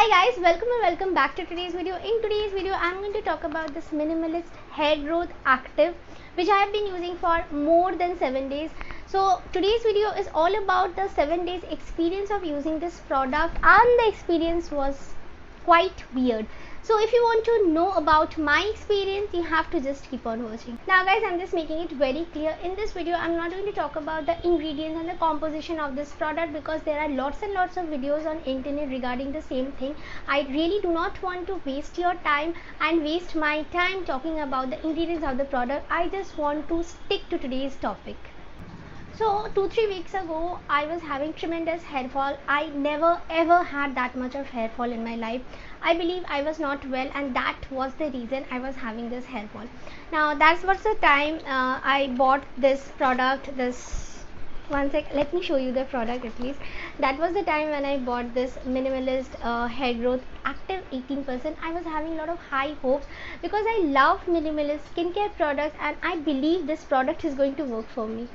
Hi guys, welcome back to today's video. In today's video, I'm going to talk about this minimalist hair growth active which I have been using for more than 7 days. So today's video is all about the 7 days experience of using this product, and the experience was quite weird. So if you want to know about my experience, you have to just keep on watching. Now guys, I'm just making it very clear. In this video, I'm not going to talk about the ingredients and the composition of this product because there are lots and lots of videos on internet regarding the same thing. I really do not want to waste your time and waste my time talking about the ingredients of the product. I just want to stick to today's topic. So 2-3 weeks ago, I was having tremendous hair fall. I never ever had that much of hair fall in my life. I believe I was not well, and that was the reason I was having this hair fall. Now that was the time I bought this product. One sec, let me show you the product at least. That was the time when I bought this minimalist hair growth active 18%. I was having a lot of high hopes because I love minimalist skincare products, and I believe this product is going to work for me.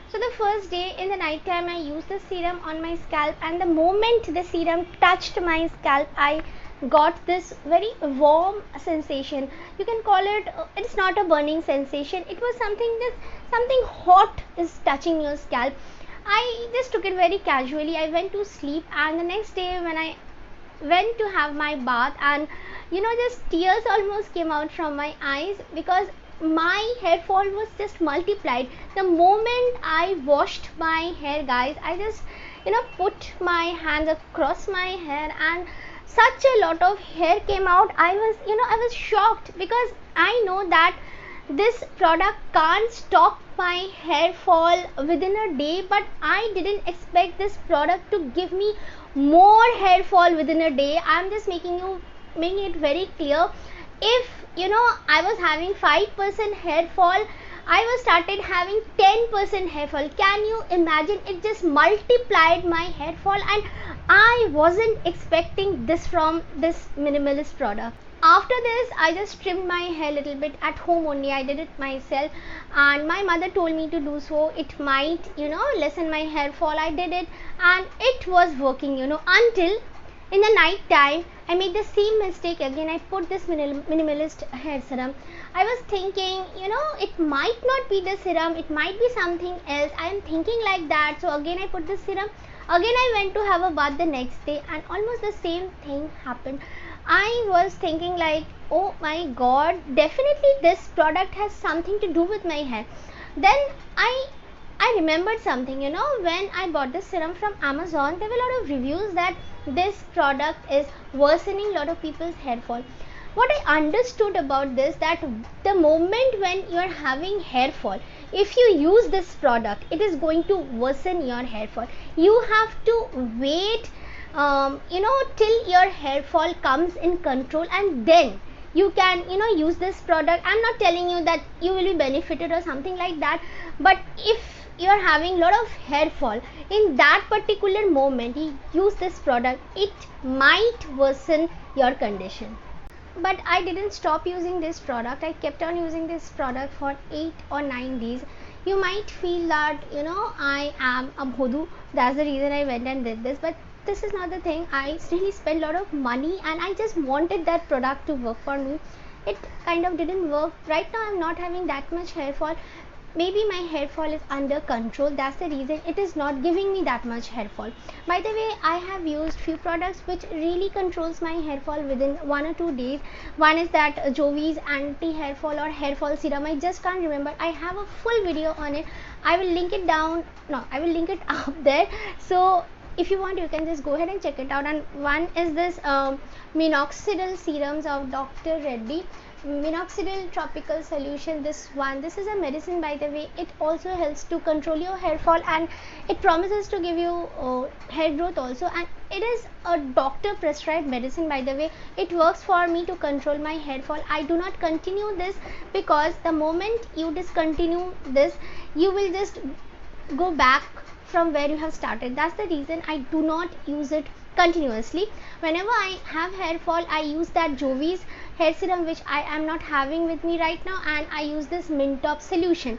So the first day in the night time, I used the serum on my scalp, and the moment the serum touched my scalp, I got this very warm sensation. You can call it, it's not a burning sensation. It was something hot is touching your scalp. I just took it very casually. I went to sleep, and the next day when I went to have my bath, and just tears almost came out from my eyes because my hair fall was just multiplied. The moment I washed my hair, guys, I just put my hands across my hair, and such a lot of hair came out. I was shocked because I know that this product can't stop my hair fall within a day, but I didn't expect this product to give me more hair fall within a day. I'm just making it very clear. If I was having 5% hair fall, I was started having 10% hair fall. Can you imagine? It just multiplied my hair fall, and I wasn't expecting this from this minimalist product. After this, I just trimmed my hair a little bit at home only. I did it myself, and my mother told me to do so. It might lessen my hair fall. I did it, and it was working until in the night time I made the same mistake again. I put this minimalist hair serum. I was thinking it might not be the serum, it might be something else. I am thinking like that. So again I put the serum. Again I went to have a bath the next day, and almost the same thing happened. I was thinking like, oh my god, definitely this product has something to do with my hair. Then I remembered something. When I bought this serum from Amazon, there were a lot of reviews that this product is worsening a lot of people's hair fall. What I understood about this, that the moment when you are having hair fall, if you use this product, it is going to worsen your hair fall. You have to wait till your hair fall comes in control, and then you can use this product. I'm not telling you that you will be benefited or something like that, but if you are having a lot of hair fall in that particular moment, you use this product, it might worsen your condition. But I didn't stop using this product. I kept on using this product for 8 or 9 days. You might feel that I am a bhodu, that's the reason I went and did this, but this is not the thing. I really spent a lot of money, and I just wanted that product to work for me. It kind of didn't work. Right now I'm not having that much hair fall. Maybe my hair fall is under control, that's the reason it is not giving me that much hair fall. By the way, I have used few products which really controls my hair fall within 1 or 2 days. One is that Jovi's anti hair fall or hair fall serum. I just can't remember. I have a full video on it. I will link it up there. So if you want, you can just go ahead and check it out. And one is this minoxidil serums of Dr. Reddy. Minoxidil tropical solution. This is a medicine, by the way. It also helps to control your hair fall, and it promises to give you hair growth also, and it is a doctor prescribed medicine, by the way. It works for me to control my hair fall. I do not continue this because the moment you discontinue this, you will just go back from where you have started. That's the reason I do not use it continuously. Whenever I have hair fall, I use that Jovi's hair serum, which I am not having with me right now, and I use this Mint Top solution.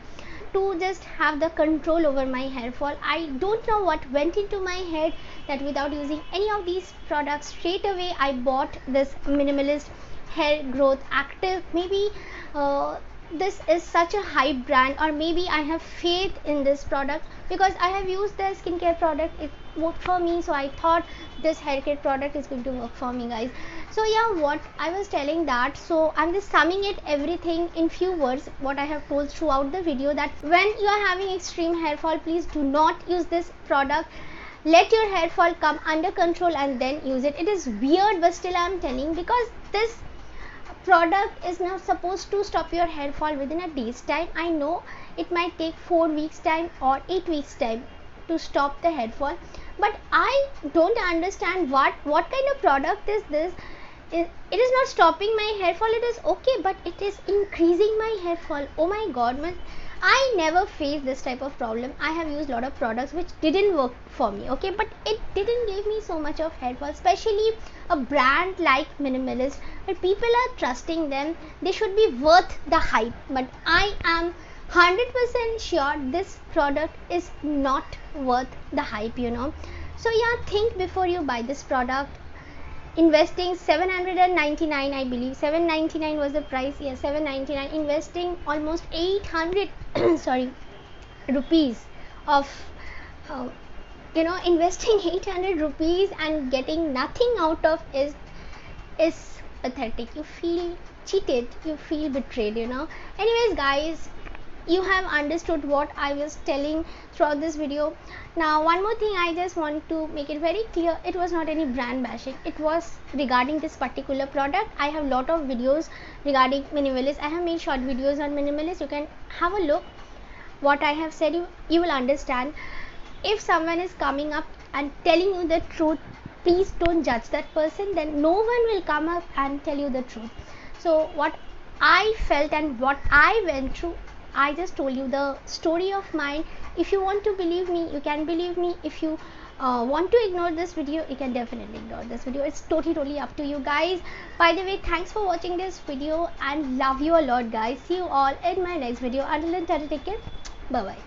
to just have the control over my hair fall. I don't know what went into my head that without using any of these products, straight away I bought this Minimalist Hair Growth Active. Maybe this is such a hype brand, or maybe I have faith in this product because I have used the skincare product, it worked for me, so I thought this hair care product is going to work for me, guys. So yeah, what I was telling that, so I'm just summing it everything in few words what I have told throughout the video, that when you are having extreme hair fall, please do not use this product. Let your hair fall come under control and then use it. It is weird, but still I'm telling, because this product is not supposed to stop your hair fall within a day's time. I know it might take 4 weeks time or 8 weeks time to stop the hair fall, but I don't understand what kind of product is this. It is not stopping my hair fall, it is okay, but it is increasing my hair fall. Oh my god, I never faced this type of problem. I have used a lot of products which didn't work for me, okay, but it didn't give me so much of hair fall, especially a brand like Minimalist, where people are trusting them, they should be worth the hype. But I am 100% sure this product is not worth the hype, So yeah, think before you buy this product. Investing 799, I believe 799 was the price, yes, 799, investing almost 800 sorry, rupees of investing 800 rupees and getting nothing out of is pathetic. You feel cheated, you feel betrayed, Anyways, guys, you have understood what I was telling throughout this video. Now, one more thing, I just want to make it very clear, it was not any brand bashing, it was regarding this particular product. I have lot of videos regarding Minimalist. I have made short videos on Minimalist. You can have a look what I have said. You will understand. If someone is coming up and telling you the truth, please don't judge that person. Then no one will come up and tell you the truth. So what I felt and what I went through, I just told you the story of mine. If you want to believe me, you can believe me. If you want to ignore this video, you can definitely ignore this video. It's totally up to you, guys. By the way, thanks for watching this video and love you a lot, guys. See you all in my next video. Until then, take care. Bye bye.